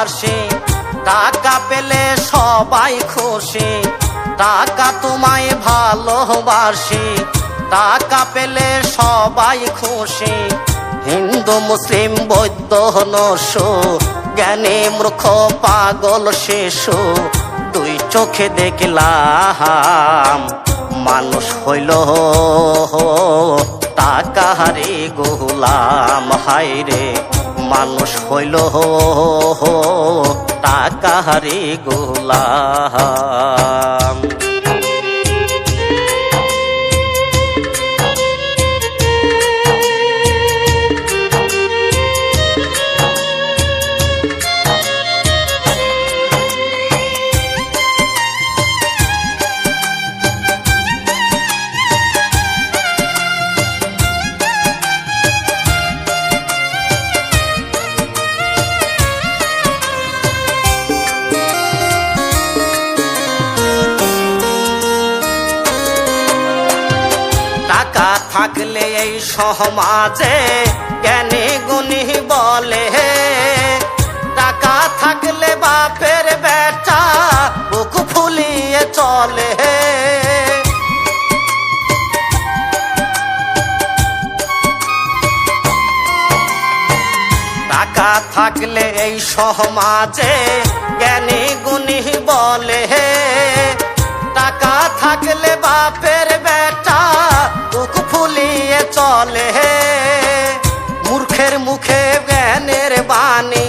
ভালোবাসে, টাকা পেলে সবাই খুশি। টাকা তোমায় ভালোবাসে, টাকা পেলে সবাই খুশি। হিন্দু মুসলিম বৌদ্ধ নস্য, জ্ঞানী মূর্খ পাগল শিশু, দুই চোখে দেখলাম মানুষ হইল টাকাহারি গোলাম। হায়রে মানুষ হইল টাকাহারি গোলাম। টাকা থাকলে এই সমাজে জ্ঞানী গুণী বলে, টাকা থাকলে বাপের বেটা বুক ফুলিয়ে চলে। টাকা থাকলে এই সমাজে জ্ঞানী গুণী বলে, টাকা থাকলে বাপের বেটা বুক ফুলিয়ে চলে। মূর্খের মুখে জ্ঞানের বাণী,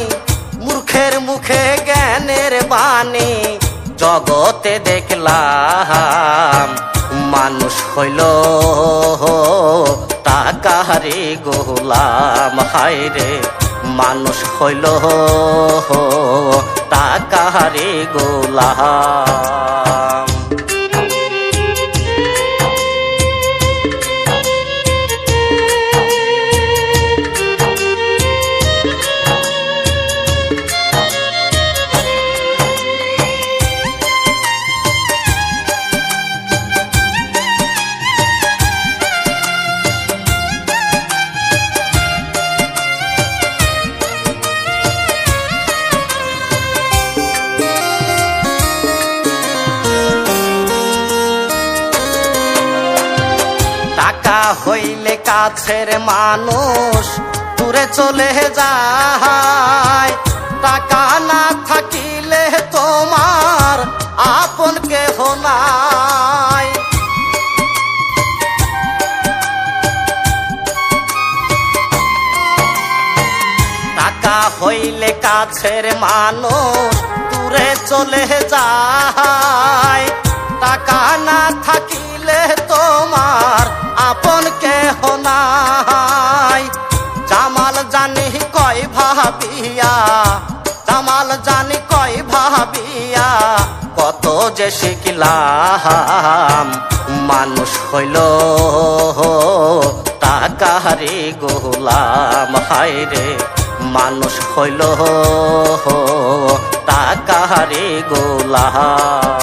মূর্খের মুখে জ্ঞানের বাণী, জগতে দেখলাম মানুষ হইল টাকাহারি গোলাম। হায়রে মানুষ হইল টাকাহারি গোলাম। টাকা হইলে কাছের মানুষ দূরে চলে যায়, টাকা না থাকিলে তোমার আপন কেহ নাই। টাকা হইলে কাছের মানুষ দূরে চলে যায়, টাকা না থাকিলে তোমার আপন কেহ নাই। জামাল জানি কয় ভাবিয়া, জামাল জানি কয় ভাবিয়া, কত যে শিখলাম মানুষ হইল টাকাহারি গোলাম। হায়রে মানুষ হইল টাকাহারি গোলাম।